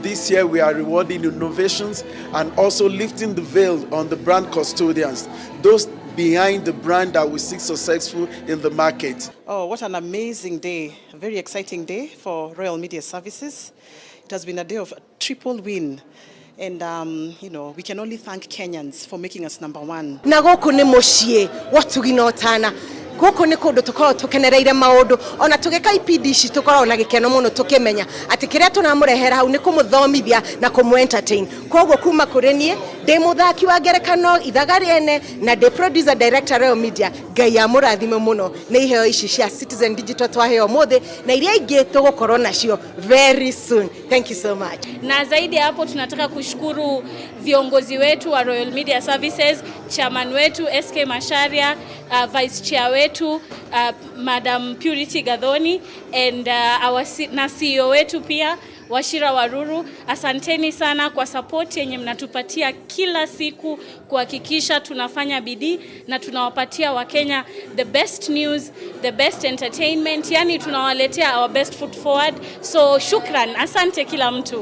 This year we are rewarding innovations and also lifting the veil on the brand custodians, those behind the brand that will see successful in the market. Oh, what an amazing day, a very exciting day for Royal Media Services. It has been a day of a triple win. And, we can only thank Kenyans for making us number one. Nagoku ni moshie, watu ginotana. Goko ni kundu tukorwo tukenereire maundu ona tugeka IPD ici tukorwo na gikeno muno tukimenya ati kiria tunamurehera hau ni kumuthomithia na kumu entertain koguo kuma kuri nie ndi muthaki wa ngerekano ithagari ene na ndi producer director Royal Media ngai amurathime muno ni iheo ici cia Citizen Digital twaheo mothe na iria ingi tugukorwo nacio very soon. Thank you so much. Na zaidi hapo tunataka kushukuru viongozi wetu wa Royal Media Services, chairman wetu SK Masharia, vice chair wetu Madam Purity Gadhoni and na CEO wetu pia Washira Waruru. Asanteni sana kwa support yenye mnatupatia kila siku kuhakikisha tunafanya bidii na tunawapatia Wakenya the best news, the best entertainment, yani tunawaletea our best foot forward. So shukran, asante kila mtu.